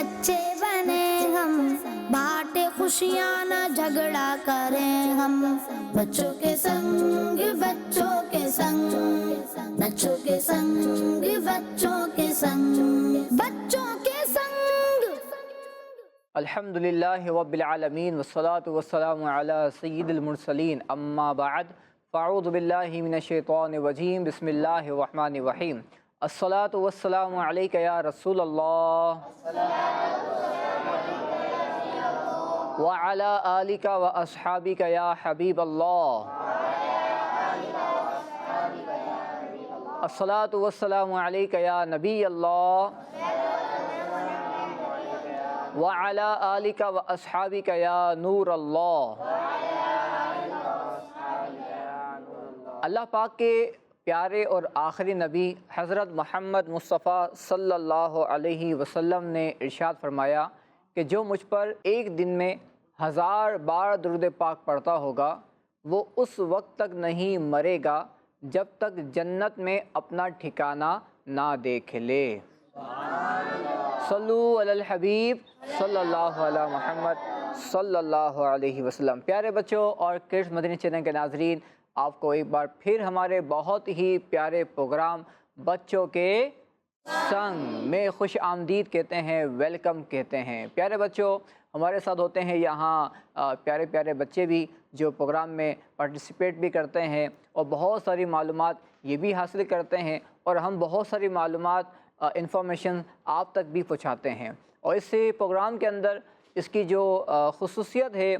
بچے بنے ہم، بانٹے خوشیاں نہ جھگڑا کریں ہم، بچوں کے سنگ بچوں کے سنگ، بچوں کے سنگ بچوں کے سنگ، بچوں کے سنگ۔ الحمدللہ رب العالمین والصلاة والسلام علی سید المرسلین، اما بعد فاعوذ باللہ من الشیطان الرجیم، بسم اللہ الرحمن الرحیم۔ الصلاة والسلام علیک یا رسول اللہ وعلی آلک واصحابک یا حبیب اللہ۔ الصلاة والسلام علیک یا نبی اللہ وعلی آلک واصحابک یا نور اللہ۔ اللہ پاک کے پیارے اور آخری نبی حضرت محمد مصطفیٰ صلی اللہ علیہ وسلم نے ارشاد فرمایا کہ جو مجھ پر ایک دن میں 1000 بار درود پاک پڑھتا ہوگا وہ اس وقت تک نہیں مرے گا جب تک جنت میں اپنا ٹھکانہ نہ دیکھ لے۔ صلو علی الحبیب صلی اللہ علیہ محمد صلی اللہ علیہ وسلم۔ پیارے بچوں اور کرڈز مدنی چینل کے ناظرین، آپ کو ایک بار پھر ہمارے بہت ہی پیارے پروگرام بچوں کے سنگ میں خوش آمدید کہتے ہیں، ویلکم کہتے ہیں۔ پیارے بچوں، ہمارے ساتھ ہوتے ہیں یہاں پیارے پیارے بچے بھی جو پروگرام میں پارٹیسپیٹ بھی کرتے ہیں اور بہت ساری معلومات یہ بھی حاصل کرتے ہیں، اور ہم بہت ساری معلومات انفارمیشن آپ تک بھی پہنچاتے ہیں۔ اور اس پروگرام کے اندر اس کی جو خصوصیت ہے،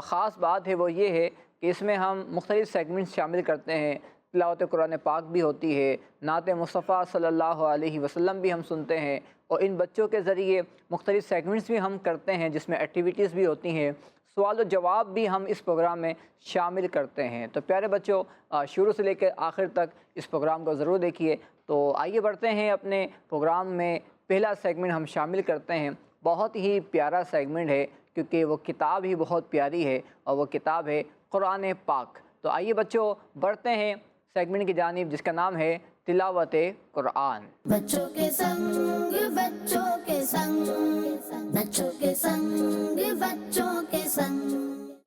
خاص بات ہے، وہ یہ ہے کہ اس میں ہم مختلف سیگمنٹس شامل کرتے ہیں۔ تلاوت قرآن پاک بھی ہوتی ہے، نعت مصطفیٰ صلی اللہ علیہ وسلم بھی ہم سنتے ہیں، اور ان بچوں کے ذریعے مختلف سیگمنٹس بھی ہم کرتے ہیں جس میں ایکٹیویٹیز بھی ہوتی ہیں، سوال و جواب بھی ہم اس پروگرام میں شامل کرتے ہیں۔ تو پیارے بچوں، شروع سے لے کے آخر تک اس پروگرام کو ضرور دیکھیے۔ تو آئیے بڑھتے ہیں اپنے پروگرام میں۔ پہلا سیگمنٹ ہم شامل کرتے ہیں، بہت ہی پیارا سیگمنٹ ہے کیونکہ وہ کتاب ہی بہت پیاری ہے، اور وہ کتاب ہے قرآن پاک۔ تو آئیے بچوں بڑھتے ہیں سیگمنٹ کی جانب جس کا نام ہے تلاوت قرآن۔ بچوں کے سنگ بچوں کے سنگ، بچوں کے سنگ بچوں کے سنگ۔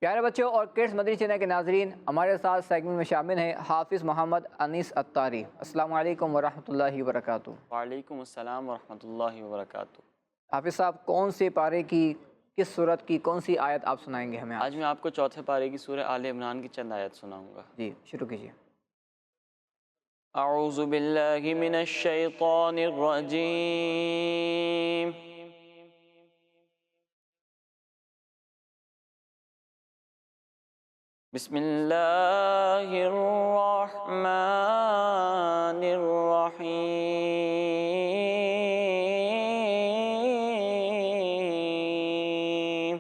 پیارے بچوں اور کرڈز مدنی چینل کے ناظرین، ہمارے ساتھ سیگمنٹ میں شامل ہیں حافظ محمد انیس اتاری۔ السلام علیکم ورحمۃ اللہ وبرکاتہ۔ وعلیکم السلام ورحمۃ اللہ وبرکاتہ۔ حافظ صاحب، کون سے پارے کی، کس سورت کی کون سی آیت آپ سنائیں گے ہمیں آج میں آپ کو چوتھے پارے کی سورہ آل عمران کی چند آیت سناؤں گا۔ جی شروع کیجیے۔ اعوذ باللہ من الشیطان الرجیم، بسم اللہ الرحمن الرحیم،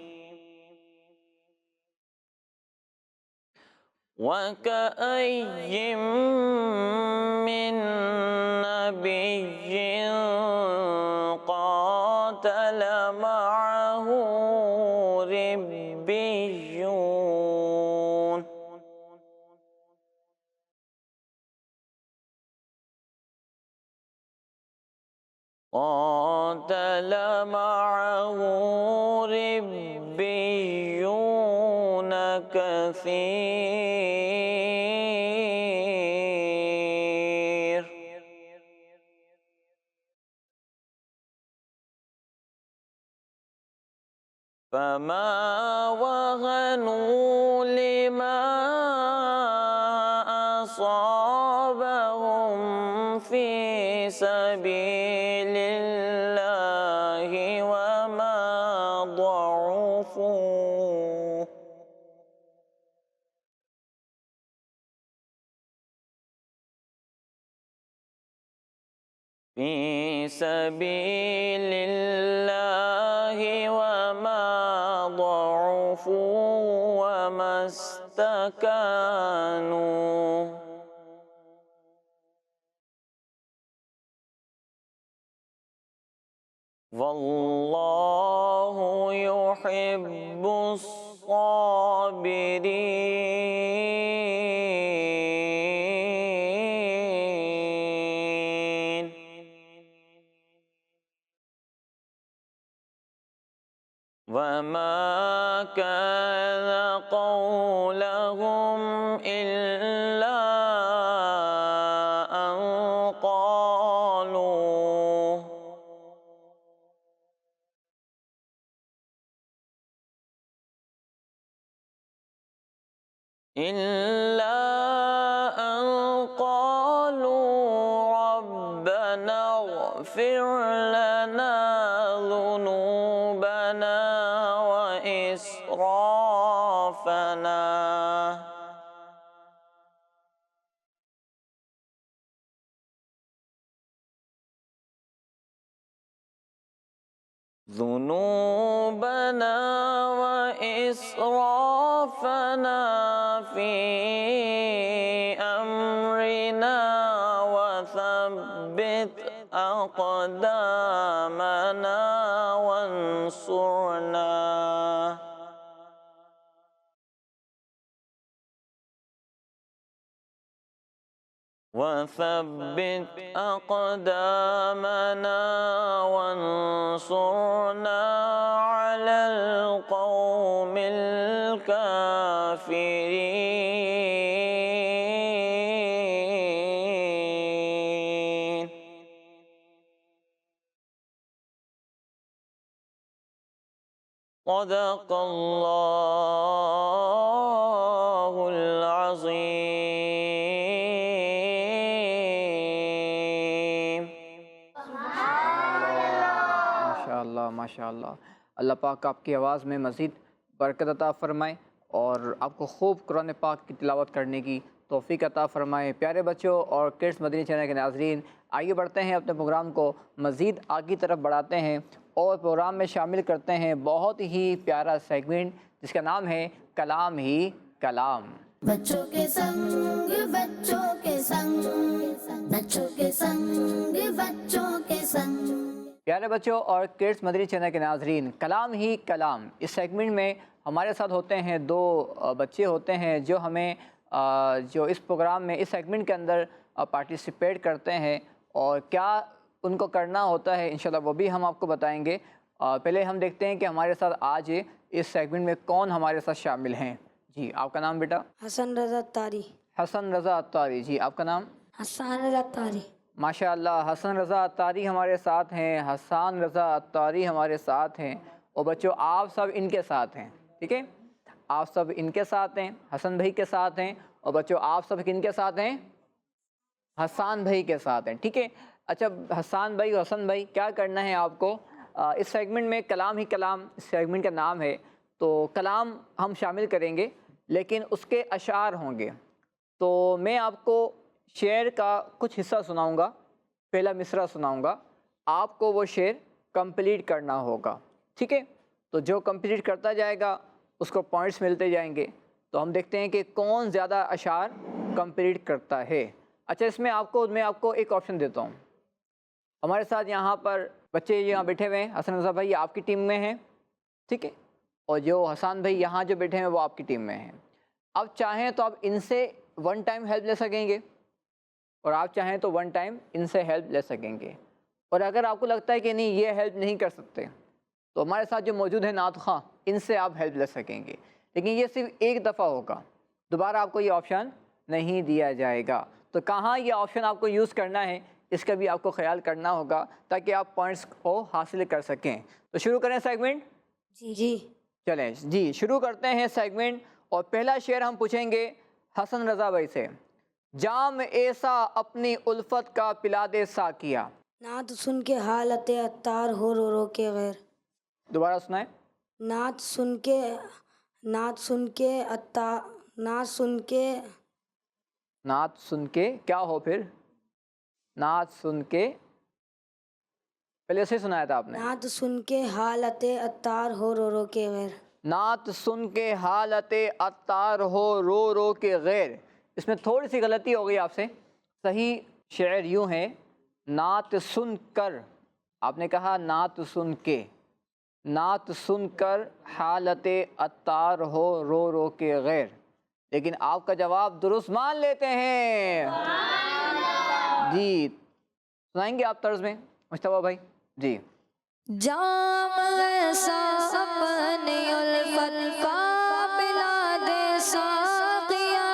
وَكَأَيٍّ مِّن نَّبِيٍّ قَاتَلَ مَعَهُ رِبِّيُّونَ كثير، فما وهنوا لما أصابهم في سبيل الله وما ضعفوا في سبيل الله وما ضعفوا وما استكانوا، والله يحب الصابرين۔ وما كان قولهم إلا أن قالوا ربنا اغفر لنا ذنوبنا وإسرافنا في أمرنا وثبت أقدامنا وانصرنا على القوم الكافرين. صدق الله العظيم. ماشاءاللہ ماشاءاللہ. اللہ پاک آپ کی آواز میں مزید برکت عطا فرمائے اور آپ کو خوب قرآن پاک کی تلاوت کرنے کی توفیق عطا فرمائے. پیارے بچوں اور کڈس مدنی چینل کے ناظرین، آئیے بڑھتے ہیں اپنے پروگرام کو مزید آگے کی طرف بڑھاتے ہیں اور پروگرام میں شامل کرتے ہیں بہت ہی پیارا سیگمنٹ جس کا نام ہے کلام ہی کلام. بچوں کے سنگ بچوں کے سنگ بچوں کے سنگ بچوں کے سنگ. پیارے بچوں اور کڈس مدنی چینل کے ناظرین، کلام ہی کلام اس سیگمنٹ میں ہمارے ساتھ ہوتے ہیں دو بچے ہوتے ہیں جو ہمیں جو اس پروگرام میں اس سیگمنٹ کے اندر پارٹیسپیٹ کرتے ہیں اور کیا ان کو کرنا ہوتا ہے انشاءاللہ وہ بھی ہم آپ کو بتائیں گے. پہلے ہم دیکھتے ہیں کہ ہمارے ساتھ آج اس سیگمنٹ میں کون ہمارے ساتھ شامل ہیں. جی آپ کا نام بیٹا؟ حسن رضا اتاری. حسن رضا اتاری. جی آپ کا نام؟ حسان رضا اتاری. ماشاءاللہ حسن رضا اتاری ہمارے ساتھ ہیں، حسان رضا اتاری ہمارے ساتھ ہیں. اور بچوں آپ سب ان کے ساتھ ہیں، ٹھیک ہے؟ آپ سب ان کے ساتھ ہیں، حسن بھائی کے ساتھ ہیں. اور بچوں آپ سب کن کے ساتھ ہیں؟ حسان بھائی کے ساتھ ہیں، ٹھیک ہے؟ اچھا حسان بھائی اور حسن بھائی کیا کرنا ہے آپ کو اس سیگمنٹ میں کلام ہی کلام اس سیگمنٹ کا نام ہے. تو کلام ہم شامل کریں گے لیکن اس کے اشعار ہوں گے. تو میں آپ کو شعر کا کچھ حصہ سناؤں گا، پہلا مصرع سناؤں گا، آپ کو وہ شعر کمپلیٹ کرنا ہوگا، ٹھیک ہے؟ تو جو کمپلیٹ کرتا جائے گا اس کو پوائنٹس ملتے جائیں گے. تو ہم دیکھتے ہیں کہ کون زیادہ اشعار کمپلیٹ کرتا ہے. اچھا اس میں میں آپ کو ایک آپشن دیتا ہوں. ہمارے ساتھ یہاں پر بچے یہاں بیٹھے ہوئے ہیں، حسن رضا بھائی آپ کی ٹیم میں ہیں، ٹھیک ہے؟ اور جو حسان بھائی یہاں جو بیٹھے ہیں وہ آپ کی ٹیم میں ہیں. اب چاہیں تو آپ ان سے ون ٹائم ہیلپ لے سکیں گے اور آپ چاہیں تو ون ٹائم ان سے ہیلپ لے سکیں گے. اور اگر آپ کو لگتا ہے کہ نہیں یہ ہیلپ نہیں کر سکتے تو ہمارے ساتھ جو موجود ہیں نعت خواں ان سے آپ ہیلپ لے سکیں گے. لیکن یہ صرف ایک دفعہ ہوگا، دوبارہ آپ کو یہ آپشن نہیں دیا جائے گا. تو کہاں یہ آپشن آپ کو یوز کرنا ہے اس کا بھی آپ کو خیال کرنا ہوگا تاکہ آپ پوائنٹس کو حاصل کر سکیں. تو شروع کریں سیگمنٹ؟ جی چلیں جی شروع کرتے ہیں سیگمنٹ. اور پہلا شعر ہم پوچھیں گے حسن رضا بھائی سے. جام ایسا اپنی الفت کا پلا دے ساقیا. نعت سن کے حالت عطار ہو رو رو کے غیر. دوبارہ سنائیں. نعت سن کے کیا ہو پھر؟ نعت سن کے پہلے سے سنایا تھا آپ نے. نعت سن کے حالت عطار ہو رو رو کے غیر. نعت سن کے حالت عطار ہو رو رو کے غیر. اس میں تھوڑی سی غلطی ہو گئی آپ سے. صحیح شعر یوں ہے نعت سن کر، آپ نے کہا نعت سن کے، نعت سن کر حالت عطار ہو رو رو کے غیر. لیکن آپ کا جواب درست مان لیتے ہیں. جی سنائیں گے آپ طرز میں مصطفیٰ بھائی؟ جی جام ایسا اپنی الفت کا پلا دے ساقیا،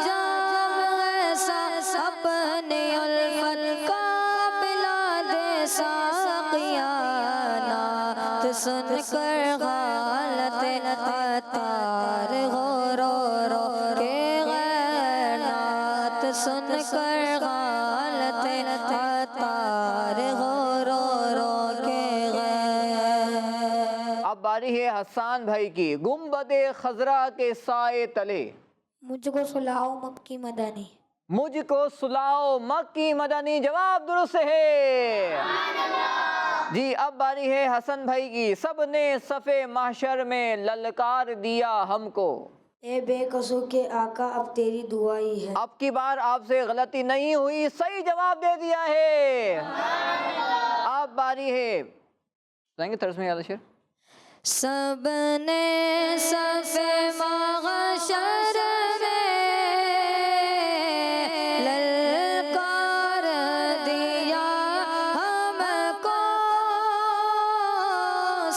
جام ایسا اپنی الفت کا پلا دے ساقیا، نعت سن کر حالت عطار ہو رو رو کے غیر، نعت سن کر حالت عطار ہو رو رو کے غیر۔ اب باری ہے حسان بھائی کی، گنبد خضرا کے سائے تلے مجھ کو سلاؤ مکی مدنی، مجھ کو سلاؤ مکی مدنی، جواب درست ہے جی۔ اب باری ہے حسن بھائی کی، سب نے صف محشر میں للکار دیا ہم کو، اے بے قصو کے آقا اب تیری دعائی ہے۔ اب کی بار آپ سے غلطی نہیں ہوئی، صحیح جواب دے دیا ہے۔ اب باری ہے، سنائیں گے طرز میں یاد شعر؟ سب نے صف محشر میں للکار دیا ہم کو،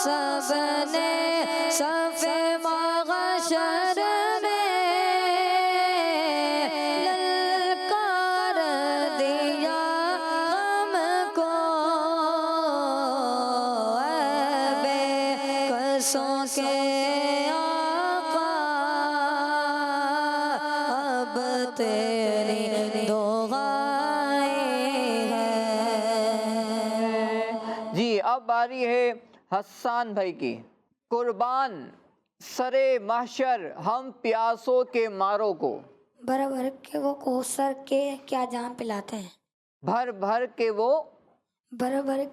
سب نے صف محشر میں للکار دیا ہم کو، اے بے قصوں کے آقا اب تیری دعائیں ہے۔ جی اب باری ہے حسان بھائی کی، قربان سرے محشر ہم پیاسوں کے ماروں کو، بھر بھر کے وہ کوثر کے کیا جام پلاتے ہیں، بھر بھر کے وہ بھر بھر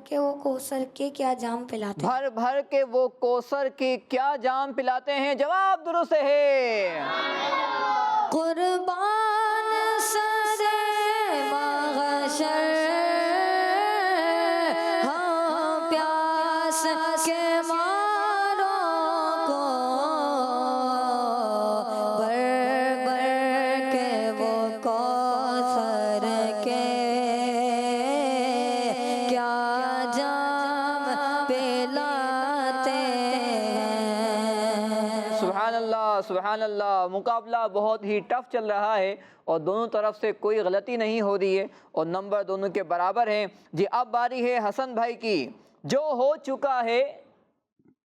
کے وہ کوثر کے کیا جام پلاتے ہیں۔ بھر بھر کے وہ کوثر کی کیا جام پلاتے ہیں، جواب درست ہے۔ قربان سرے محشر ہم پیاس کے ماروں کو، بھر بھر کے وہ کوثر کے کیا جام پلاتے ہیں۔ سبحان اللہ سبحان اللہ، مقابلہ بہت ہی ٹف چل رہا ہے اور دونوں طرف سے کوئی غلطی نہیں ہو رہی ہے اور نمبر دونوں کے برابر ہیں جی۔ اب باری ہے حسن بھائی کی، جو ہو چکا ہے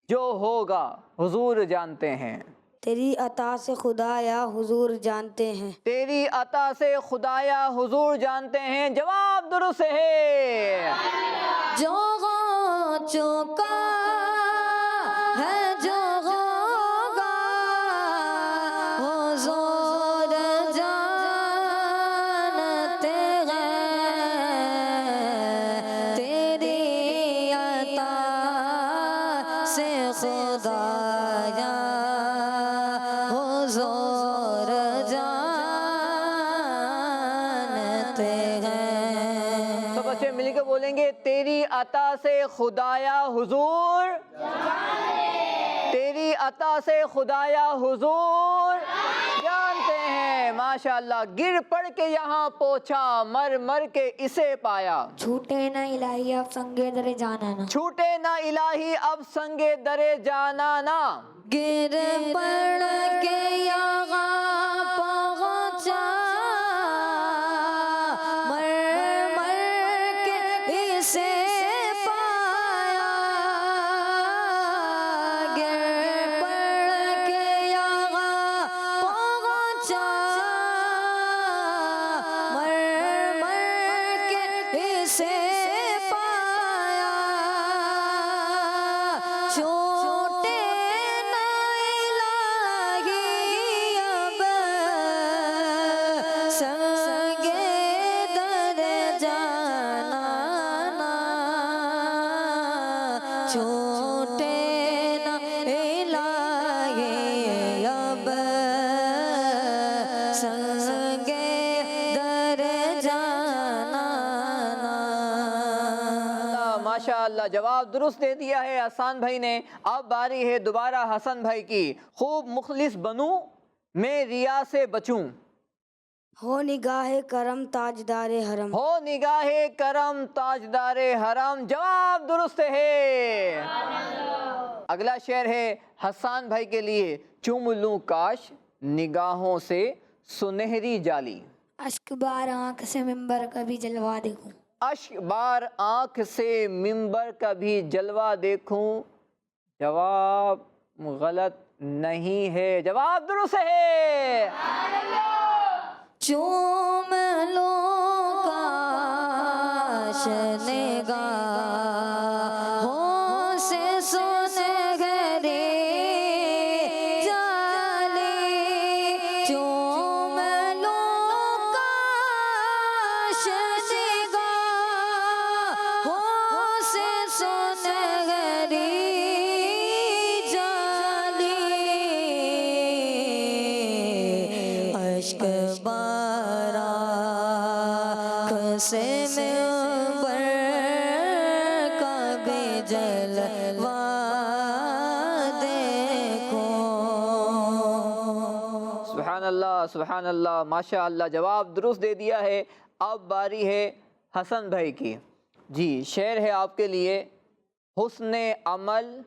جو ہوگا حضور جانتے ہیں، تیری عطا سے خدایا حضور جانتے ہیں، تیری عطا سے خدایا حضور جانتے ہیں، جواب درست ہے۔ جو ہو چکا ہے جو ہوگا حضور جانتے ہیں، تیری عطا سے خدایا حضور جانتے ہیں۔ تو بچے مل کے بولیں گے، تیری عطا سے خدایا حضور، تیری عطا سے خدایا حضور جانتے ہیں۔ ماشاءاللہ، گر پڑ کے یہاں پہنچا، مر مر کے اسے پایا، چھوٹے نہ الہی اب سنگے در جانا نا، چھوٹے نہ الہی اب سنگے درے جانا نا، گر پڑ کے یہاں پہنچا، مر مر کے اسے پایا، گر پڑ کے یہاں پہنچا، مر مر کے اسے پایا، چھوٹے نہ الہی اب سنگے در جانا نا، چھوٹے نہ الہی اب سنگے در جانا نا۔ ماشاءاللہ جواب درست دے دیا ہے حسان بھائی نے۔ اب باری ہے دوبارہ حسن بھائی کی، خوب مخلص بنوں میں ریا سے بچوں، ہو نگاہ کرم تاجدار حرم، ہو نگاہ کرم تاجدار حرم، جواب درست ہے۔ اگلا شعر ہے حسان بھائی کے لیے، چوم لوں کاش نگاہوں سے سنہری جالی، اشک بار آنکھ سے ممبر کا بھی جلوہ دیکھوں، اشک بار آنکھ سے ممبر کا بھی جلوہ دیکھوں۔ جواب غلط نہیں ہے، جواب درست ہے۔ چوم لو کاش نگاہوں سے سنہری جالی، چوم لو کاش نگاہوں سے سنہری جالی، اشک بار آنکھ سے ممبر کا بھی جلوہ دیکھوں۔ سبحان اللہ، سبحان اللہ، ماشاء اللہ، جواب درست دے دیا ہے۔ اب باری ہے حسن بھائی کی۔ جی شعر ہے آپ کے لیے، حسن عمل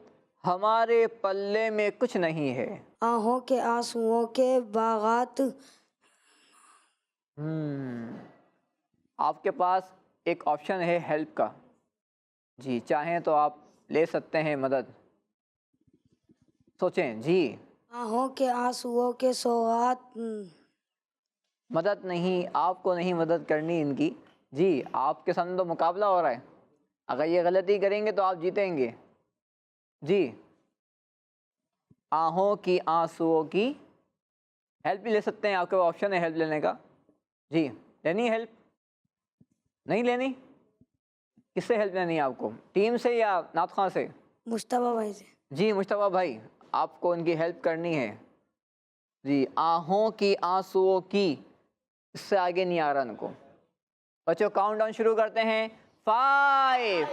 ہمارے پلے میں کچھ نہیں ہے، آہوں کے آنسوؤں کے باغات، آپ کے پاس ایک آپشن ہے ہیلپ کا، جی چاہیں تو آپ لے سکتے ہیں مدد، سوچیں جی۔ آہوں کے آنسوؤں کے سوغات، مدد نہیں، آپ کو نہیں مدد کرنی ان کی، جی آپ کے سامنے تو مقابلہ ہو رہا ہے، اگر یہ غلطی کریں گے تو آپ جیتیں گے۔ جی آہوں کی آنسوؤں کی، ہیلپ بھی لے سکتے ہیں، آپ کے آپشن ہے ہیلپ لینے کا، جی لینی ہیلپ؟ نہیں لینی؟ کس سے ہیلپ لینی ہے آپ کو، ٹیم سے یا نعت خواں سے؟ مشتبہ بھائی سے۔ جی مشتبہ بھائی آپ کو ان کی ہیلپ کرنی ہے۔ جی آہوں کی آنسوؤں کی، اس سے آگے نہیں آ رہا ان کو۔ بچوں کاؤنٹ ڈاؤن شروع کرتے ہیں، 5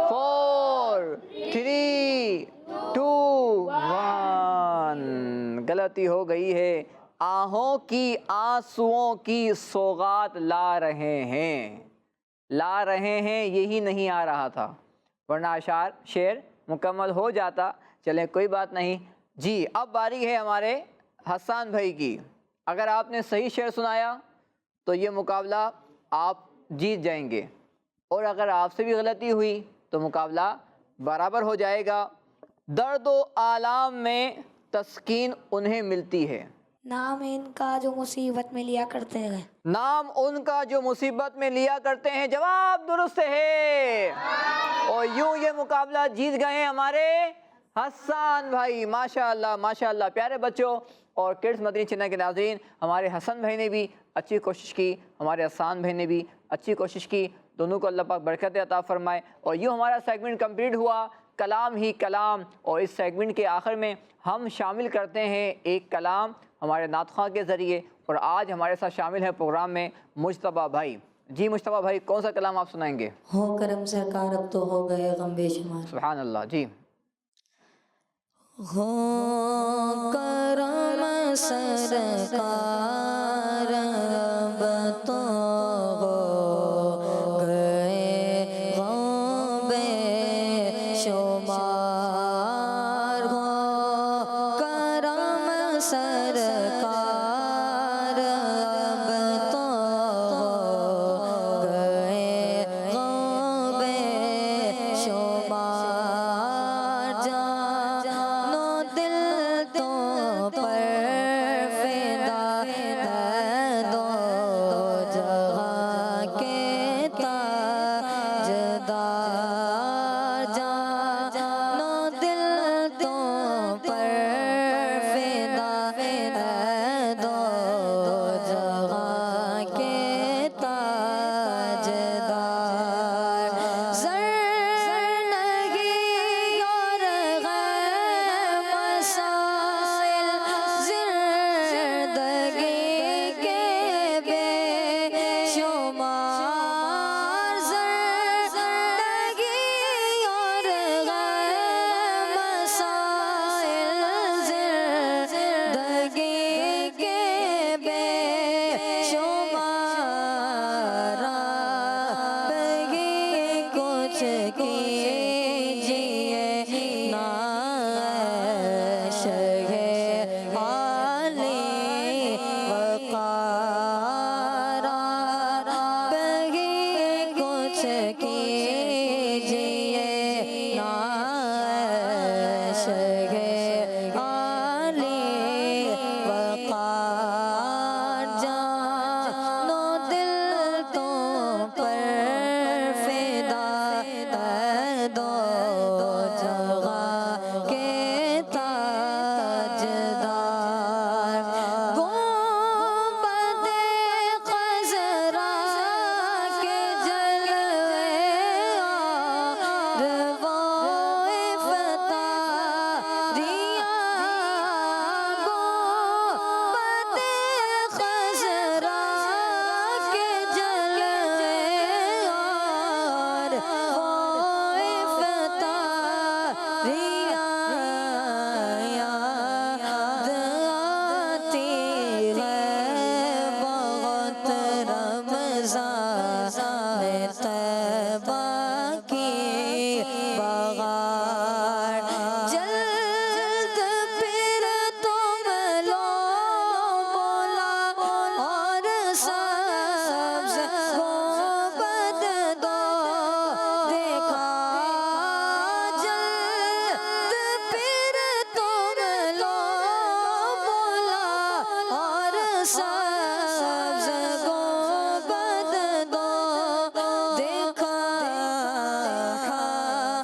4 3 2 1۔ غلطی ہو گئی ہے، آہوں کی آنسوؤں کی سوغات لا رہے ہیں، لا رہے ہیں یہی نہیں آ رہا تھا، ورنہ شعر مکمل ہو جاتا۔ چلیں کوئی بات نہیں۔ جی اب باری ہے ہمارے حسان بھائی کی، اگر آپ نے صحیح شعر سنایا تو یہ مقابلہ آپ جیت جائیں گے، اور اگر آپ سے بھی غلطی ہوئی تو مقابلہ برابر ہو جائے گا۔ درد و آلام میں تسکین انہیں ملتی ہے، نام ان کا جو مصیبت میں لیا کرتے ہیں، نام ان کا جو مصیبت میں لیا کرتے ہیں، جواب درست ہے، اور یوں یہ مقابلہ جیت گئے ہیں ہمارے حسان بھائی۔ ماشاء اللہ ماشاء اللہ۔ پیارے بچوں اور کڈس مدنی چینل کے ناظرین، ہمارے حسن بھائی نے بھی اچھی کوشش کی، ہمارے حسان بھائی نے بھی اچھی کوشش کی، دونوں کو اللہ پاک برکت عطا فرمائے۔ اور یوں ہمارا سیگمنٹ کمپلیٹ ہوا، کلام ہی کلام، اور اس سیگمنٹ کے آخر میں ہم شامل کرتے ہیں ایک کلام ہمارے نعت خواں کے ذریعے، اور آج ہمارے ساتھ شامل ہے پروگرام میں مجتبیٰ بھائی۔ جی مجتبیٰ بھائی کون سا کلام آپ سنائیں گے؟ ہو کرم سرکار اب تو ہو گئے غم بے شمار، سبحان اللہ۔ جی ہو کرم سرکار اب تو ہو گئے غم بے شمار، ہو کرم سرکار اب تو ہو گئے غم بے شمار، جانو دل تو پر فدا ہے دو جہاں کے تاجدار، جانو دل تو پر فدا ہے دو جہاں کے تاجدار، زر نہیں اور غیر مسائل زندگی کے بے شمار، زر کیجئے نائش ہے حال وقار بہی کچھ کیجئے نائش ہے حال وقار جان و دل تو پر فدا ہے دو جگہ کے تاجدار گنبد خضرا کے جلوے روائے فتح ریا گنبد خضرا کے جلوے روائے فتح ریا یاد آتی ہے بہت رمضان طیبہ کی بہار جلد پھر تم لو مولا اور سبز گنبد دو دیکھا جلد پھر تم لو مولا اور سبز گنبد دو دیکھا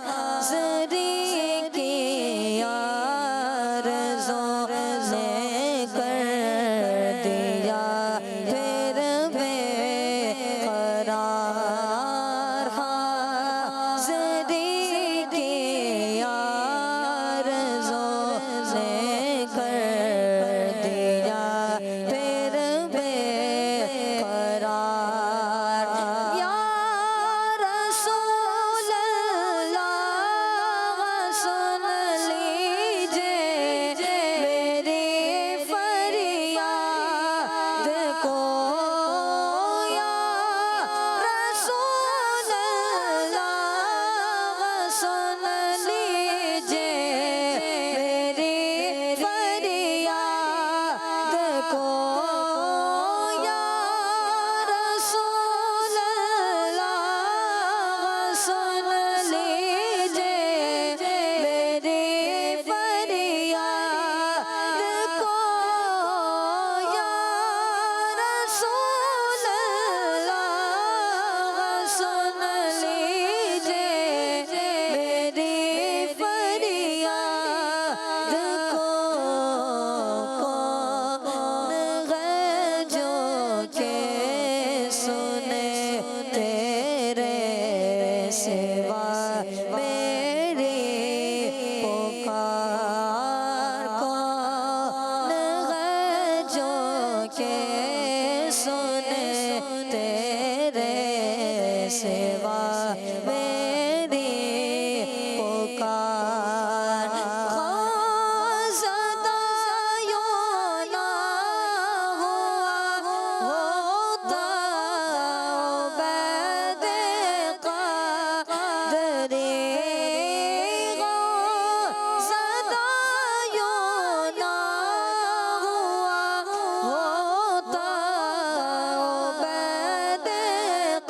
حاضری کی آرزوں نے کر دیا پھر بے قرار حاضری کی آرزوں نے کر دیا پھر بے قرار یا رسول اللہ سن لیجئے میری فریاد کو یا رسول اللہ سن لیجئے میری فریاد کو یا رسول اللہ سن لیجئے میری فریاد کو یا رسول اللہ سن لیجئے میری فریاد کو کون ہے جو کہ سنے تیرے سوا میری پکار کون ہے جو کہ سنے تیرے سوا میری پکار خواجہ یوں نہ ہوا ہوتا عبید قادری خواجہ یوں نہ ہوا ہوتا عبید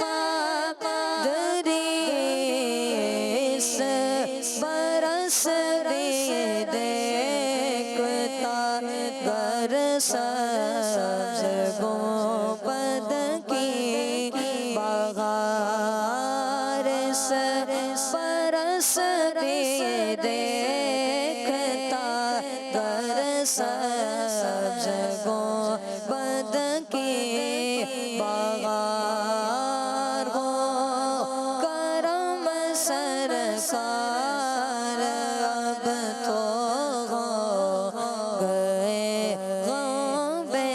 قادری اس برس بھی دیکھتا گر سبز گنبد کی بہار اس برس بھی دیکھتا گر سبز گنبد کی بہار ہو کرم سرکار اب تو ہو گئے غم بے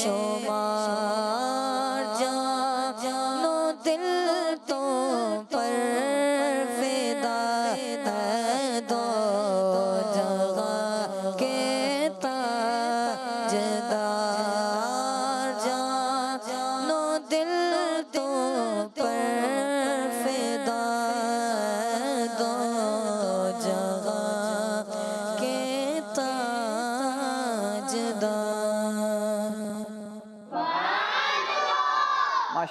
شمار جان و دل تم پر فدا ہے دو جگہ کے تاجدار جان و دل تم پر فدا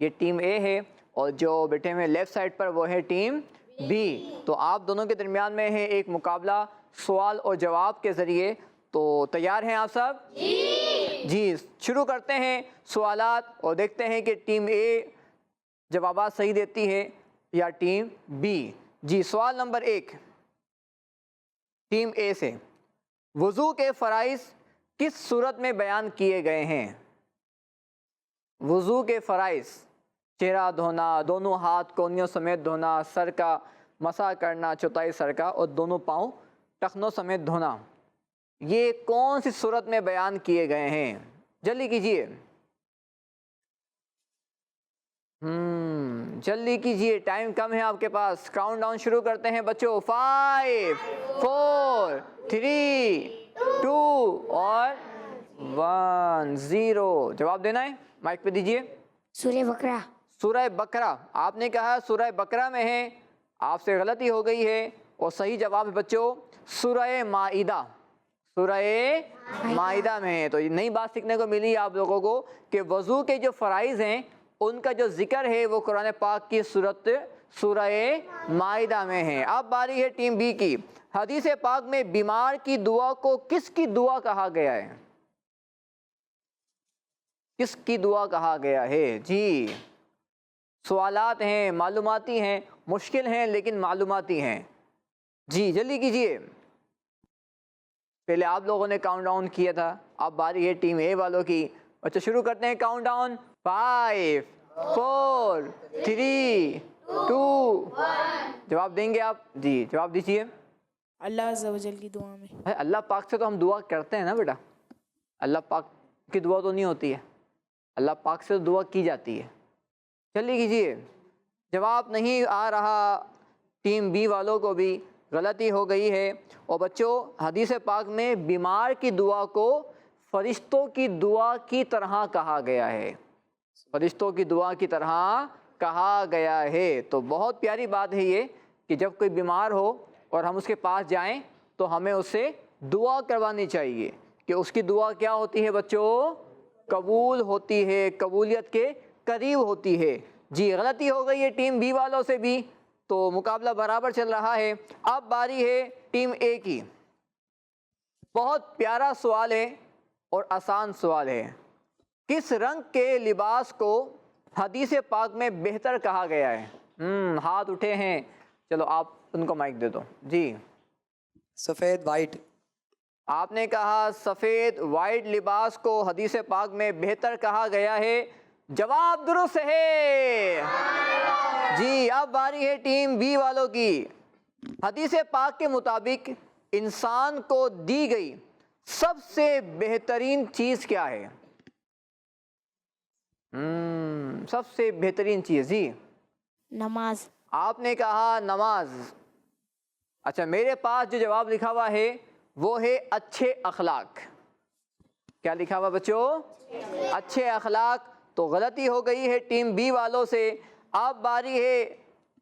یہ ٹیم اے ہے اور جو بیٹے میں لیفٹ سائڈ پر وہ ہے ٹیم بی. تو آپ دونوں کے درمیان میں ہے ایک مقابلہ سوال اور جواب کے ذریعے. تو تیار ہیں آپ سب؟ جی شروع کرتے ہیں سوالات اور دیکھتے ہیں کہ ٹیم اے جوابات صحیح دیتی ہے یا ٹیم بی. جی سوال نمبر 1 ٹیم اے سے. وضو کے فرائض کس صورت میں بیان کیے گئے ہیں؟ وضو کے فرائض چہرہ دھونا، دونوں ہاتھ کونیوں سمیت دھونا، سر کا مسح کرنا چوتھائی سر کا، اور دونوں پاؤں ٹخنوں سمیت دھونا، یہ کون سی صورت میں بیان کیے گئے ہیں؟ جلدی کیجئے. جلدی کیجئے، ٹائم کم ہے آپ کے پاس. کاؤنٹ ڈاؤن شروع کرتے ہیں بچوں. 5 4 3 2 اور 1 0. جواب دینا ہے، مائک پہ دیجئے. سورہ بقرہ. سورہ بقرہ. آپ نے کہا سورہ بقرہ میں ہے، آپ سے غلطی ہو گئی ہے اور صحیح جواب ہے بچوں سورہ مائدہ. سورہ مائدہ میں ہے. تو یہ نئی بات سیکھنے کو ملی آپ لوگوں کو کہ وضو کے جو فرائض ہیں ان کا جو ذکر ہے وہ قرآن پاک کی سورت سورہ مائدہ میں ہے. اب باری ہے ٹیم بی کی. حدیث پاک میں بیمار کی دعا کو کس کی دعا کہا گیا ہے؟ کس کی دعا کہا گیا ہے؟ جی سوالات ہیں، معلوماتی ہیں، مشکل ہیں لیکن معلوماتی ہیں. جی جلدی کیجئے. پہلے آپ لوگوں نے کاؤنٹ ڈاؤن کیا تھا، اب باری ہے ٹیم اے والوں کی. اچھا شروع کرتے ہیں کاؤنٹ ڈاؤن. 5 4 3 2 جواب دیں گے آپ؟ جی جواب دیجیے. اللہ عز و جل کی دعا میں. اللہ پاک سے تو ہم دعا کرتے ہیں نا بیٹا، اللہ پاک کی دعا تو نہیں ہوتی ہے، اللہ پاک سے تو دعا کی جاتی ہے. جلدی کیجیے. جواب نہیں آ رہا. ٹیم بی والوں کو بھی غلطی ہو گئی ہے. اور بچوں حدیث پاک میں بیمار کی دعا کو فرشتوں کی دعا کی طرح کہا گیا ہے. فرشتوں کی دعا کی طرح کہا گیا ہے. تو بہت پیاری بات ہے یہ کہ جب کوئی بیمار ہو اور ہم اس کے پاس جائیں تو ہمیں اس سے دعا کروانی چاہیے کہ اس کی دعا کیا ہوتی ہے بچوں؟ قبول ہوتی ہے، قبولیت کے قریب ہوتی ہے. جی غلطی ہو گئی ہے ٹیم بی والوں سے بھی، تو مقابلہ برابر چل رہا ہے. اب باری ہے ٹیم اے کی. بہت پیارا سوال ہے اور آسان سوال ہے. کس رنگ کے لباس کو حدیث پاک میں بہتر کہا گیا ہے؟ ہاتھ اٹھے ہیں، چلو آپ ان کو مائک دے دو. جی سفید وائٹ. آپ نے کہا سفید وائٹ لباس کو حدیث پاک میں بہتر کہا گیا ہے. جواب درست ہے. جی اب باری ہے ٹیم بی والوں کی. حدیث پاک کے مطابق انسان کو دی گئی سب سے بہترین چیز کیا ہے؟ سب سے بہترین چیز. جی نماز. آپ نے کہا نماز. اچھا میرے پاس جو جواب لکھا ہوا ہے وہ ہے اچھے اخلاق. کیا لکھا ہوا بچوں؟ اچھے اخلاق. تو غلطی ہو گئی ہے ٹیم بی والوں سے. اب باری ہے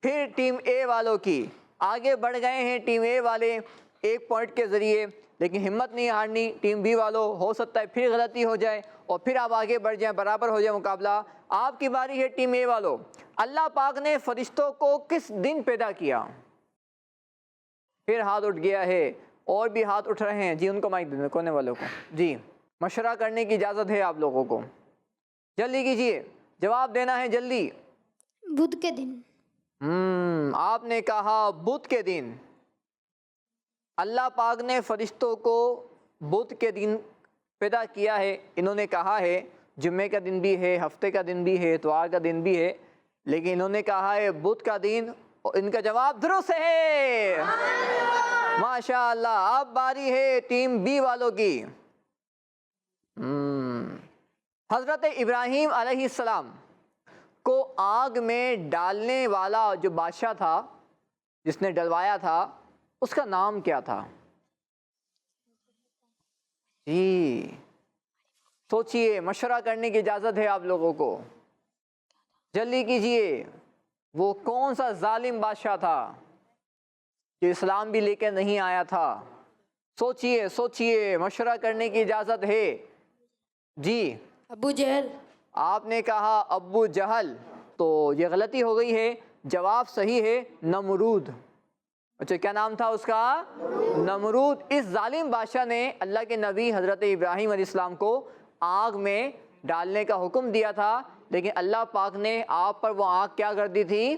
پھر ٹیم اے والوں کی. آگے بڑھ گئے ہیں ٹیم اے والے ایک پوائنٹ کے ذریعے، لیکن ہمت نہیں ہارنی ٹیم بی والوں. ہو سکتا ہے پھر غلطی ہو جائے اور پھر آپ آگے بڑھ جائیں، برابر ہو جائے مقابلہ. آپ کی باری ہے ٹیم اے والوں. اللہ پاک نے فرشتوں کو کس دن پیدا کیا؟ پھر ہاتھ اٹھ گیا ہے اور بھی ہاتھ اٹھ رہے ہیں. جی ان کو مائک دے دیں کونے والوں کو. جی مشورہ کرنے کی اجازت ہے آپ لوگوں کو. جلدی کیجیے، جواب دینا ہے جلدی. بدھ کے دن. آپ نے کہا بدھ کے دن. اللہ پاک نے فرشتوں کو بدھ کے دن پیدا کیا ہے. انہوں نے کہا ہے جمعے کا دن بھی ہے، ہفتے کا دن بھی ہے، اتوار کا دن بھی ہے، لیکن انہوں نے کہا ہے بدھ کا دن. ان کا جواب درست ہے. ماشاء اللہ. اب باری ہے ٹیم بی والوں کی. حضرت ابراہیم علیہ السلام کو آگ میں ڈالنے والا جو بادشاہ تھا، جس نے ڈلوایا تھا، اس کا نام کیا تھا؟ جی سوچئے، مشورہ کرنے کی اجازت ہے آپ لوگوں کو. جلدی کیجئے. وہ کون سا ظالم بادشاہ تھا جو اسلام بھی لے کے نہیں آیا تھا؟ سوچئے سوچئے، مشورہ کرنے کی اجازت ہے. جی ابو جہل. آپ نے کہا ابو جہل. تو یہ غلطی ہو گئی ہے، جواب صحیح ہے نمرود۔ اچھا کیا نام تھا اس کا؟ نمرود۔ اس ظالم بادشاہ نے اللہ کے نبی حضرت ابراہیم علیہ السلام کو آگ میں ڈالنے کا حکم دیا تھا، لیکن اللہ پاک نے آپ پر وہ آگ کیا کر دی تھی؟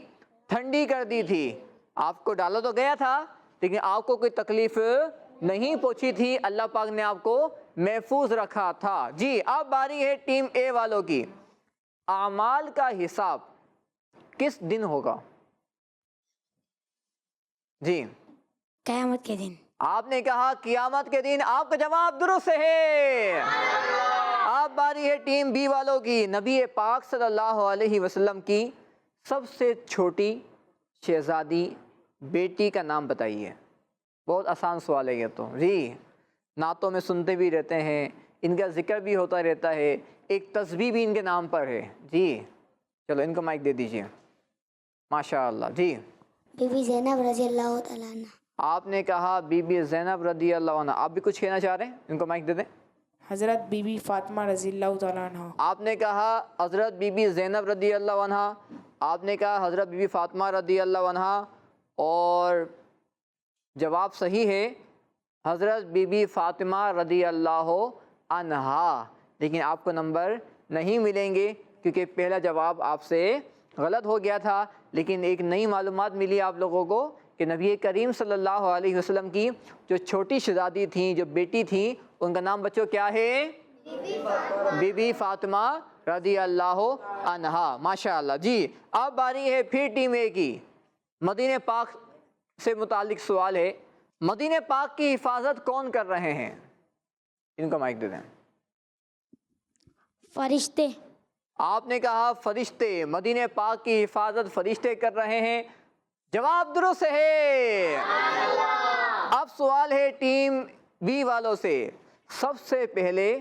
ٹھنڈی کر دی تھی۔ آپ کو ڈالا تو گیا تھا لیکن آپ کو کوئی تکلیف نہیں پہنچی تھی، اللہ پاک نے آپ کو محفوظ رکھا تھا۔ جی اب باری ہے ٹیم اے والوں کی۔ اعمال کا حساب کس دن ہوگا؟ جی قیامت کے دن۔ آپ نے کہا قیامت کے دن، آپ کا جواب درست ہے۔ اب باری ہے ٹیم بی والوں کی۔ نبی پاک صلی اللہ علیہ وسلم کی سب سے چھوٹی شہزادی بیٹی کا نام بتائیے۔ بہت آسان سوال ہے یہ تو، جی نعتوں میں سنتے بھی رہتے ہیں، ان کا ذکر بھی ہوتا رہتا ہے، ایک تسبیح بھی ان کے نام پر ہے۔ جی چلو ان کو مائک دے دیجئے۔ ماشاء اللہ۔ جی بی بی زینب رضی اللہ تعالیٰ عنہ۔ آپ نے کہا بی بی زینب رضی اللہ عنہ، آپ بھی کچھ کہنا چاہ رہے ہیں؟ ان کو مائک دے دیں۔ حضرت بی بی فاطمہ رضی اللہ تعالیٰ عنہ۔ آپ نے کہا حضرت بی بی زینب رضی اللہ عنہ، آپ نے کہا حضرت بی بی فاطمہ رضی اللہ عنہ، اور جواب صحیح ہے حضرت بی بی فاطمہ رضی اللہ عنہا، لیکن آپ کو نمبر نہیں ملیں گے کیونکہ پہلا جواب آپ سے غلط ہو گیا تھا۔ لیکن ایک نئی معلومات ملی آپ لوگوں کو کہ نبی کریم صلی اللہ علیہ وسلم کی جو چھوٹی شہزادی تھیں، جو بیٹی تھیں، ان کا نام بچوں کیا ہے؟ بی بی فاطمہ رضی اللہ عنہا۔ ماشاءاللہ۔ جی اب باری ہے پھر ٹیم اے کی۔ مدینہ پاک سے متعلق سوال ہے، مدینہ پاک کی حفاظت کون کر رہے ہیں؟ ان کو مائک دے دیں۔ فرشتے۔ آپ نے کہا فرشتے، مدینہ پاک کی حفاظت فرشتے کر رہے ہیں، جواب درست ہے۔ اب سوال ہے ٹیم بی والوں سے۔ سب سے پہلے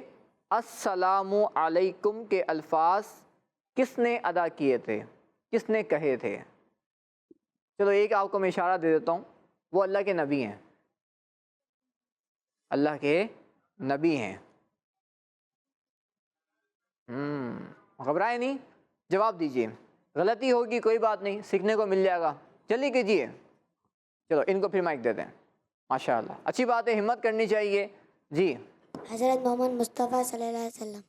السلام علیکم کے الفاظ کس نے ادا کیے تھے، کس نے کہے تھے؟ چلو ایک آپ کو میں اشارہ دے دیتا ہوں، وہ اللہ کے نبی ہیں، اللہ کے نبی ہیں۔ گھبرائے نہیں، جواب دیجئے۔ غلطی ہوگی کوئی بات نہیں، سیکھنے کو مل جائے گا، جلدی کیجئے۔ چلو ان کو پھر مائک دے دیں۔ ماشاءاللہ اچھی بات ہے، ہمت کرنی چاہیے۔ جی حضرت محمد مصطفیٰ صلی اللہ علیہ وسلم۔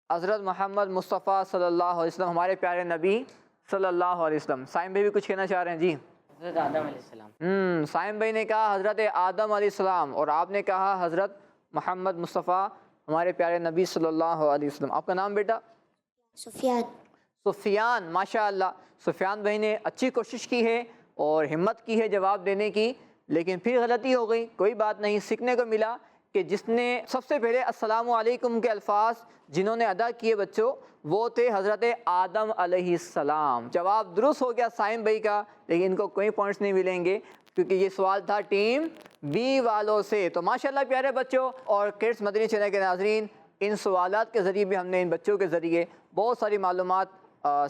حضرت محمد مصطفیٰ صلی اللہ علیہ وسلم، ہمارے پیارے نبی صلی اللہ علیہ وسلم۔ سائم بھائی بھی کچھ کہنا چاہ رہے ہیں؟ جی حضرت آدم علیہ السلام۔ سائم بھائی نے کہا حضرت آدم علیہ السلام، اور آپ نے کہا حضرت محمد مصطفیٰ ہمارے پیارے نبی صلی اللہ علیہ وسلم۔ آپ کا نام بیٹا؟ سفیان۔ سفیان۔ ماشاءاللہ سفیان بھائی نے اچھی کوشش کی ہے اور ہمت کی ہے جواب دینے کی، لیکن پھر غلطی ہو گئی، کوئی بات نہیں، سیکھنے کو ملا کہ جس نے سب سے پہلے السلام علیکم کے الفاظ جنہوں نے ادا کیے بچوں، وہ تھے حضرت آدم علیہ السلام۔ جواب درست ہو گیا سائم بھائی کا، لیکن ان کو کوئی پوائنٹس نہیں ملیں گے کیونکہ یہ سوال تھا ٹیم بی والوں سے۔ تو ماشاءاللہ پیارے بچوں اور کڈس مدنی چینل کے ناظرین، ان سوالات کے ذریعے بھی ہم نے ان بچوں کے ذریعے بہت ساری معلومات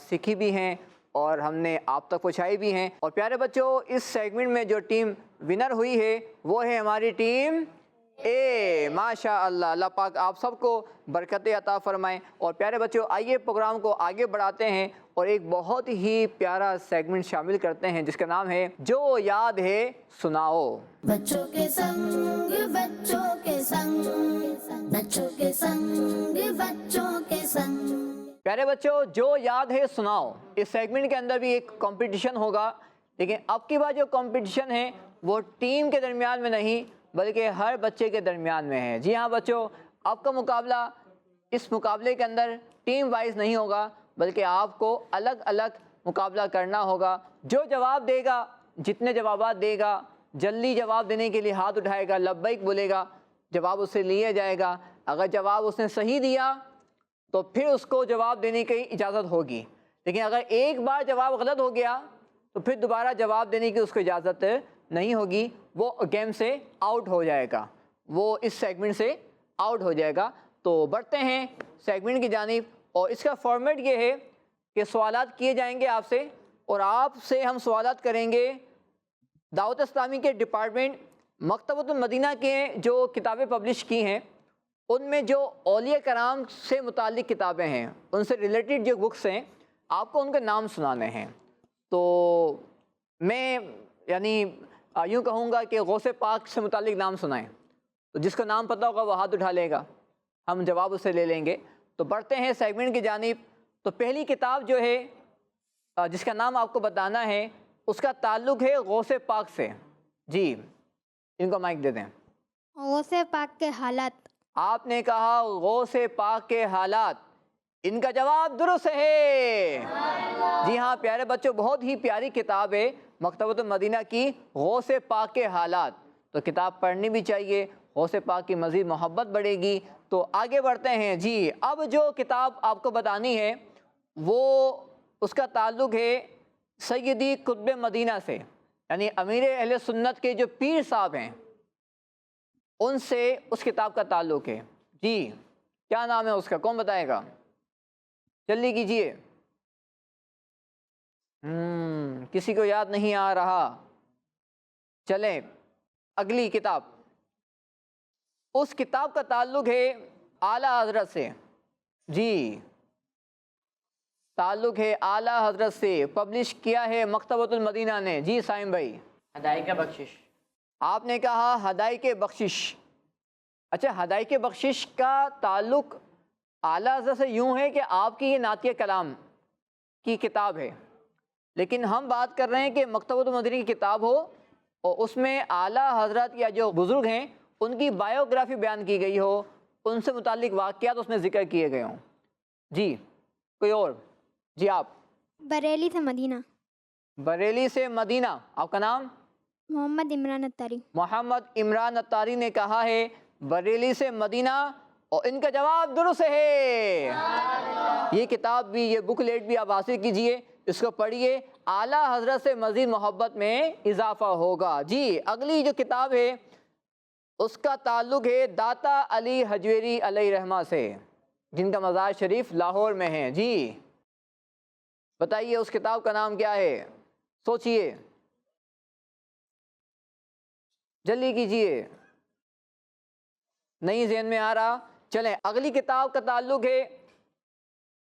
سیکھی بھی ہیں اور ہم نے آپ تک پہنچائی بھی ہیں۔ اور پیارے بچوں اس سیگمنٹ میں جو ٹیم ونر ہوئی ہے وہ ہے ہماری ٹیم اے۔ ماشاءاللہ اللہ پاک آپ سب کو برکت عطا فرمائیں۔ اور پیارے بچوں آئیے پروگرام کو آگے بڑھاتے ہیں اور ایک بہت ہی پیارا سیگمنٹ شامل کرتے ہیں جس کا نام ہے جو یاد ہے سناؤ۔ بچوں کے سنگ بچوں کے سنگ، بچوں کے سنگ بچوں کے سنگ۔ پیارے بچوں جو یاد ہے سناؤ، اس سیگمنٹ کے اندر بھی ایک کمپٹیشن ہوگا، لیکن اب کی بار جو کمپٹیشن ہے وہ ٹیم کے درمیان میں نہیں بلکہ ہر بچے کے درمیان میں ہے۔ جی ہاں بچوں، آپ کا مقابلہ اس مقابلے کے اندر ٹیم وائز نہیں ہوگا بلکہ آپ کو الگ الگ مقابلہ کرنا ہوگا۔ جو جواب دے گا، جتنے جوابات دے گا، جلدی جواب دینے کے لیے ہاتھ اٹھائے گا، لبیک بولے گا، جواب اس سے لیا جائے گا۔ اگر جواب اس نے صحیح دیا تو پھر اس کو جواب دینے کی اجازت ہوگی، لیکن اگر ایک بار جواب غلط ہو گیا تو پھر دوبارہ جواب دینے کی اس کو اجازت نہیں ہوگی، وہ گیم سے آؤٹ ہو جائے گا، وہ اس سیگمنٹ سے آؤٹ ہو جائے گا۔ تو بڑھتے ہیں سیگمنٹ کی جانب، اور اس کا فارمیٹ یہ ہے کہ سوالات کیے جائیں گے آپ سے، اور آپ سے ہم سوالات کریں گے دعوت اسلامی کے ڈپارٹمنٹ مکتبۃ المدینہ کے جو کتابیں پبلش کی ہیں ان میں جو اولیاء کرام سے متعلق کتابیں ہیں، ان سے ریلیٹڈ جو بکس ہیں آپ کو ان کے نام سنانے ہیں. تو میں یعنی یوں کہوں گا کہ غوث پاک سے متعلق نام سنائیں. تو جس کا نام پتہ ہوگا وہ ہاتھ اٹھا لے گا, ہم جواب اسے لے لیں گے. تو بڑھتے ہیں سیگمنٹ کی جانب. تو پہلی کتاب جو ہے جس کا نام آپ کو بتانا ہے اس کا تعلق ہے غوث پاک سے. جی ان کو مائک دے دیں. غوث پاک کے حالات. آپ نے کہا غوث پاک کے حالات. ان کا جواب درست ہے. جی ہاں پیارے بچوں, بہت ہی پیاری کتاب ہے مکتبۃ المدینہ کی غوث پاک کے حالات. تو کتاب پڑھنی بھی چاہیے, غوث پاک کی مزید محبت بڑھے گی. تو آگے بڑھتے ہیں. جی اب جو کتاب آپ کو بتانی ہے وہ اس کا تعلق ہے سیدی قطب مدینہ سے, یعنی امیر اہل سنت کے جو پیر صاحب ہیں ان سے اس کتاب کا تعلق ہے. جی کیا نام ہے اس کا, کون بتائے گا؟ جلدی کیجئے. کسی کو یاد نہیں آ رہا. چلیں اگلی کتاب. اس کتاب کا تعلق ہے اعلیٰ حضرت سے. جی تعلق ہے اعلیٰ حضرت سے, پبلش کیا ہے مکتبۃ المدینہ نے. جی سائم بھائی. ہدایت بخشش. آپ نے کہا ہدایت بخشش. اچھا ہدایت بخشش کا تعلق اعلیٰ حضرت سے یوں ہے کہ آپ کی یہ نعتیہ کلام کی کتاب ہے, لیکن ہم بات کر رہے ہیں کہ مکتبۃ المدینہ کی کتاب ہو اور اس میں اعلیٰ حضرت یا جو بزرگ ہیں ان کی بایوگرافی بیان کی گئی ہو, ان سے متعلق واقعات اس میں ذکر کیے گئے ہوں. جی کوئی اور؟ جی آپ. بریلی سے مدینہ. بریلی سے مدینہ. آپ کا نام؟ محمد عمران اتاری. محمد عمران اتاری نے کہا ہے بریلی سے مدینہ, اور ان کا جواب درست ہے. یہ کتاب بھی, یہ بک لیٹ بھی آپ حاصل کیجئے, اس کو پڑھیے, اعلیٰ حضرت سے مزید محبت میں اضافہ ہوگا. جی اگلی جو کتاب ہے اس کا تعلق ہے داتا علی حجویری علیہ رحمہ سے, جن کا مزار شریف لاہور میں ہے. جی بتائیے اس کتاب کا نام کیا ہے؟ سوچئے, جلدی کیجئے. نہیں ذہن میں آ رہا. چلیں اگلی کتاب کا تعلق ہے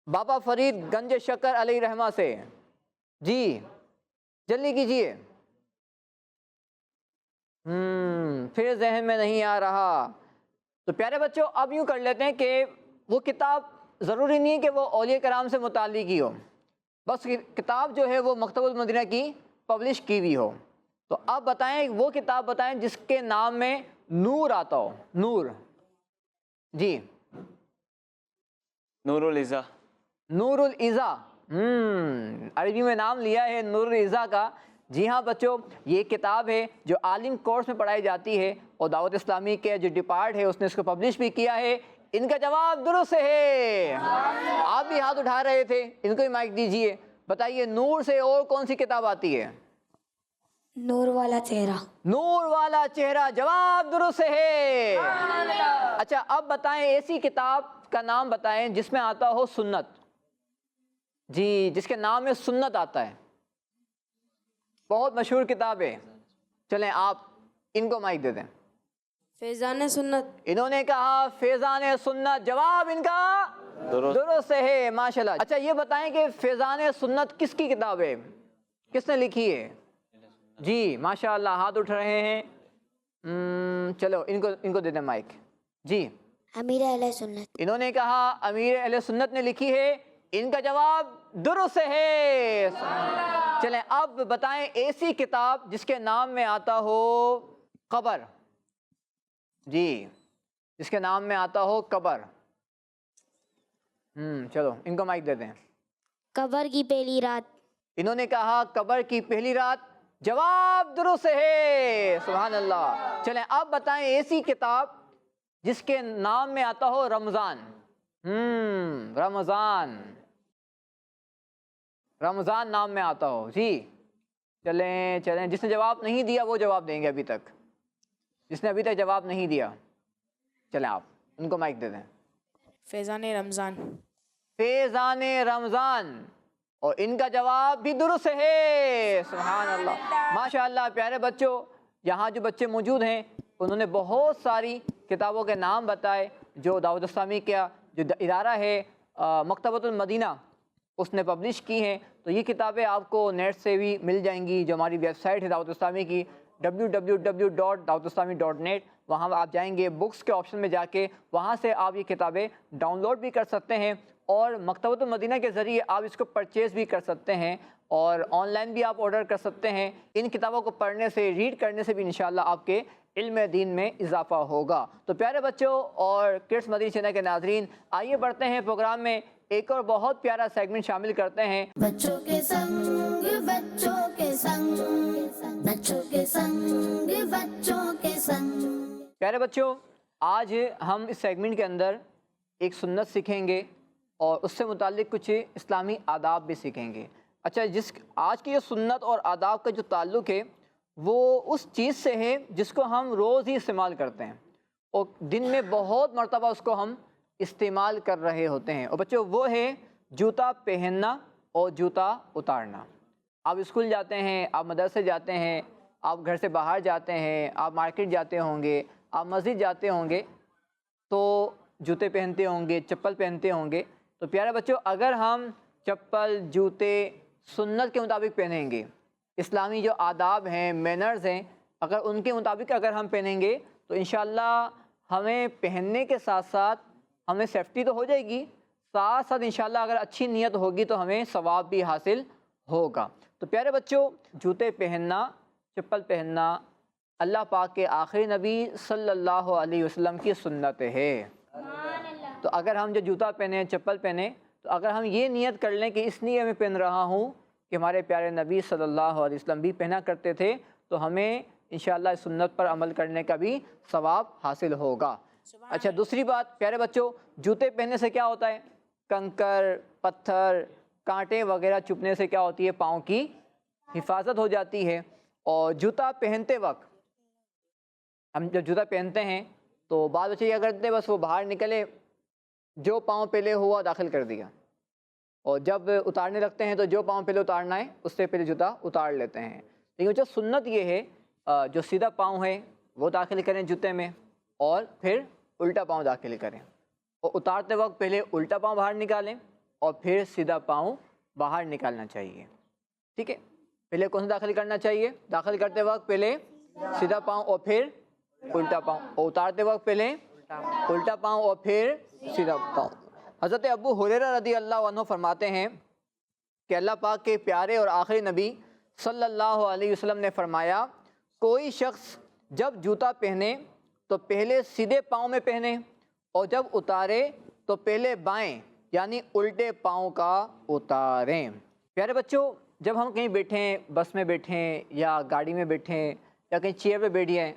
بابا فرید گنج شکر علیہ رحمہ سے. جی جلدی کیجئے. پھر ذہن میں نہیں آ رہا. تو پیارے بچوں اب یوں کر لیتے ہیں کہ وہ کتاب ضروری نہیں ہے کہ وہ اولیاء کرام سے متعلق ہی ہو, بس کتاب جو ہے وہ مکتبۃ المدینہ کی پبلش کی ہوئی ہو. تو اب بتائیں وہ کتاب بتائیں جس کے نام میں نور آتا ہو. نور. جی نور العزا. نور العزا. عربی میں نام لیا ہے نور العزا کا. جی ہاں بچوں, یہ کتاب ہے جو عالم کورس میں پڑھائی جاتی ہے, اور دعوت اسلامی کے جو ڈپارٹ ہے اس نے اس کو پبلش بھی کیا ہے. ان کا جواب درست ہے. آپ بھی ہاتھ اٹھا رہے تھے, ان کو بھی مائک دیجئے. بتائیے نور سے اور کون سی کتاب آتی ہے؟ نور والا چہرہ. نور والا چہرہ. جواب درست ہے. اچھا اب بتائیں ایسی کتاب کا نام بتائیں جس میں آتا ہو سنت. جی جس کے نام میں سنت آتا ہے, بہت مشہور کتاب ہے. چلیں آپ ان کو مائک دے دیں. فیضان سنت. انہوں نے کہا فیضان سنت. جواب ان کا درست ہے. ماشاءاللہ. اچھا یہ بتائیں کہ فیضان سنت کس کی کتاب ہے, کس نے لکھی ہے؟ جی ماشاءاللہ ہاتھ اٹھ رہے ہیں. چلو ان کو دے دیں مائک. جی امیر اہل سنت. انہوں نے کہا امیر اہل سنت نے لکھی ہے. ان کا جواب درست ہے. چلیں اب بتائیں ایسی کتاب جس کے نام میں آتا ہو قبر. جی جس کے نام میں آتا ہو قبر. چلو ان کو مائک دے دیں. قبر کی پہلی رات. انہوں نے کہا قبر کی پہلی رات. جواب درست ہے. سبحان اللہ. چلیں اب بتائیں ایسی کتاب جس کے نام میں آتا ہو رمضان. رمضان. رمضان نام میں آتا ہو. جی چلیں جس نے جواب نہیں دیا وہ جواب دیں گے ابھی تک, جس نے ابھی تک جواب نہیں دیا. چلیں آپ ان کو مائک دے دیں. فیضان رمضان. فیضان رمضان. اور ان کا جواب بھی درست ہے. سبحان اللہ. ماشاءاللہ پیارے بچوں, یہاں جو بچے موجود ہیں انہوں نے بہت ساری کتابوں کے نام بتائے جو دعوت اسلامی کا جو ادارہ ہے مکتبۃ المدینہ اس نے پبلش کی ہیں. تو یہ کتابیں آپ کو نیٹ سے بھی مل جائیں گی. جو ہماری ویب سائٹ ہے دعوت اسلامی کی www.dawatislami.net, وہاں آپ جائیں گے بکس کے آپشن میں جا کے وہاں سے آپ یہ کتابیں ڈاؤن لوڈ بھی کر سکتے ہیں اور مکتبۃ المدینہ کے ذریعے آپ اس کو پرچیز بھی کر سکتے ہیں اور آن لائن بھی آپ آرڈر کر سکتے ہیں. ان کتابوں کو پڑھنے سے ریڈ کرنے سے بھی انشاءاللہ آپ کے علم دین میں اضافہ ہوگا. تو پیارے بچوں اور کڈس مدنی چینل کے ناظرین، آئیے بڑھتے ہیں پروگرام میں. ایک اور بہت پیارا سیگمنٹ شامل کرتے ہیں. بچوں کے سنگ بچوں کے سنگ، بچوں کے سنگ بچوں کے سنگ. پیارے بچوں، آج ہم اس سیگمنٹ کے اندر ایک سنت سیکھیں گے اور اس سے متعلق کچھ اسلامی آداب بھی سیکھیں گے. اچھا، آج کی یہ سنت اور آداب کا جو تعلق ہے وہ اس چیز سے ہے جس کو ہم روز ہی استعمال کرتے ہیں اور دن میں بہت مرتبہ اس کو ہم استعمال کر رہے ہوتے ہیں. اور بچوں، وہ ہے جوتا پہننا اور جوتا اتارنا. آپ اسکول جاتے ہیں، آپ مدرسے جاتے ہیں، آپ گھر سے باہر جاتے ہیں، آپ مارکیٹ جاتے ہوں گے، آپ مسجد جاتے ہوں گے تو جوتے پہنتے ہوں گے، چپل پہنتے ہوں گے. تو پیارے بچوں، اگر ہم چپل جوتے سنت کے مطابق پہنیں گے، اسلامی جو آداب ہیں، مینرز ہیں، اگر ان کے مطابق اگر ہم پہنیں گے تو انشاءاللہ ہمیں پہننے کے ساتھ ساتھ ہمیں سیفٹی تو ہو جائے گی، ساتھ ساتھ انشاءاللہ اگر اچھی نیت ہوگی تو ہمیں ثواب بھی حاصل ہوگا. تو پیارے بچوں، جوتے پہننا، چپل پہننا اللہ پاک کے آخری نبی صلی اللہ علیہ وسلم کی سنت ہے. تو اگر ہم جو جوتا پہنیں، چپل پہنیں، تو اگر ہم یہ نیت کر لیں کہ اس لیے میں پہن رہا ہوں کہ ہمارے پیارے نبی صلی اللہ علیہ وسلم بھی پہنا کرتے تھے، تو ہمیں انشاءاللہ اس سنت پر عمل کرنے کا بھی ثواب حاصل ہوگا. اچھا، دوسری بات پیارے بچوں، جوتے پہننے سے کیا ہوتا ہے؟ کنکر، پتھر، کانٹے وغیرہ چبھنے سے کیا ہوتی ہے؟ پاؤں کی حفاظت ہو جاتی ہے. اور جوتا پہنتے وقت ہم جب جوتا پہنتے ہیں تو بعض بچے کیا کرتے ہیں، بس وہ باہر نکلے، جو پاؤں پہلے ہوا داخل کر دیا، اور جب اتارنے لگتے ہیں تو جو پاؤں پہلے اتارنا ہے اس سے پہلے جوتا اتار لیتے ہیں. لیکن جو سنت یہ ہے، جو سیدھا پاؤں ہے وہ داخل کریں جوتے میں اور پھر الٹا پاؤں داخل کریں، اور اتارتے وقت پہلے الٹا پاؤں باہر نکالیں اور پھر سیدھا پاؤں باہر نکالنا چاہیے. ٹھیک ہے، پہلے کون سا داخل کرنا چاہیے؟ داخل کرتے وقت پہلے سیدھا پاؤں اور پھر الٹا پاؤں، اور اتارتے وقت پہلے الٹا پاؤں اور پھر سیدھا پاؤں. حضرت ابو ہریرہ رضی اللہ عنہ فرماتے ہیں کہ اللہ پاک کے پیارے اور آخری نبی صلی اللہ علیہ وسلم نے فرمایا، کوئی شخص جب جوتا پہنے تو پہلے سیدھے پاؤں میں پہنے اور جب اتارے تو پہلے بائیں یعنی الٹے پاؤں کا اتاریں. پیارے بچوں، جب ہم کہیں بیٹھیں، بس میں بیٹھیں یا گاڑی میں بیٹھیں یا کہیں چیئر پہ بیٹھ جائیں،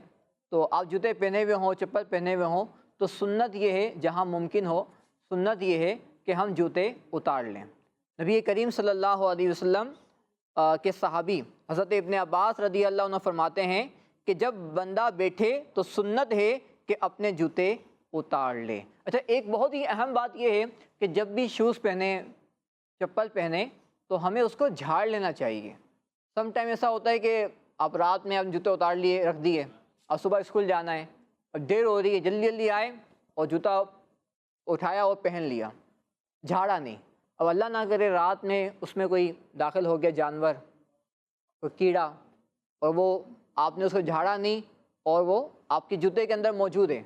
تو آپ جوتے پہنے ہوئے ہوں، چپل پہنے ہوئے ہوں، تو سنت یہ ہے جہاں ممکن ہو، سنت یہ ہے کہ ہم جوتے اتار لیں. نبی کریم صلی اللہ علیہ وسلم کے صحابی حضرت ابن عباس رضی اللہ عنہ فرماتے ہیں کہ جب بندہ بیٹھے تو سنت ہے کہ اپنے جوتے اتار لے. اچھا، ایک بہت ہی اہم بات یہ ہے کہ جب بھی شوز پہنے، چپل پہنے، تو ہمیں اس کو جھاڑ لینا چاہیے. سم ٹائم ایسا ہوتا ہے کہ آپ رات میں آپ جوتے اتار لیے، رکھ دیے، اور صبح اسکول جانا ہے اور دیر ہو رہی ہے، جلدی جلدی آئے اور جوتا اٹھایا اور پہن لیا، جھاڑا نہیں. اب اللہ نہ کرے رات میں اس میں کوئی داخل ہو گیا جانور، کوئی کیڑا، اور وہ آپ نے اس کو جھاڑا نہیں اور وہ آپ کے جوتے کے اندر موجود ہے،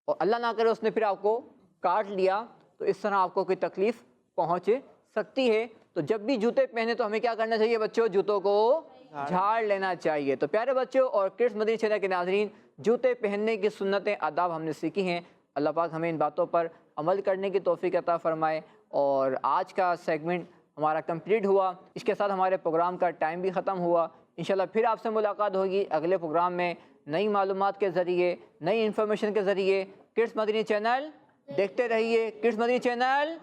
اور اللہ نہ کرے اس نے پھر آپ کو کاٹ لیا، تو اس طرح آپ کو کوئی تکلیف پہنچ سکتی ہے. تو جب بھی جوتے پہنے تو ہمیں کیا کرنا چاہیے بچوں؟ جوتوں کو جھاڑ لینا چاہیے. تو پیارے بچوں اور کڈس مدنی چینل کے ناظرین، جوتے پہننے کی سنتیں، آداب ہم نے سیکھی ہیں. اللہ پاک ہمیں ان باتوں پر عمل کرنے کی توفیق عطا فرمائے. اور آج کا سیگمنٹ ہمارا کمپلیٹ ہوا، اس کے ساتھ ہمارے پروگرام کا ٹائم بھی ختم ہوا. انشاءاللہ پھر آپ سے ملاقات ہوگی اگلے پروگرام میں، نئی معلومات کے ذریعے، نئی انفارمیشن کے ذریعے. کڈس مدنی چینل دیکھتے رہیے. کڈس مدنی چینل،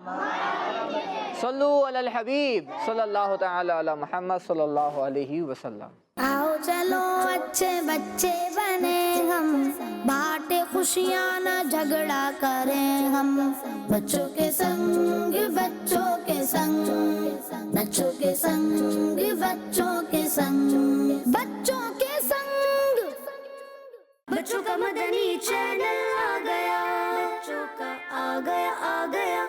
صلو علی الحبیب صلی اللہ تعالی علی محمد صلی اللہ علیہ وسلم. آؤ چلو اچھے بچے بنے ہم، بانٹے خوشیاں نہ جھگڑا کریں ہم. بچوں کے سنگ بچوں کے سنگ، بچوں کے سنگ بچوں کے سنگ، بچوں کے سنگ. بچوں کا مدنی چینل آ گیا، بچوں کا آ گیا آ گیا.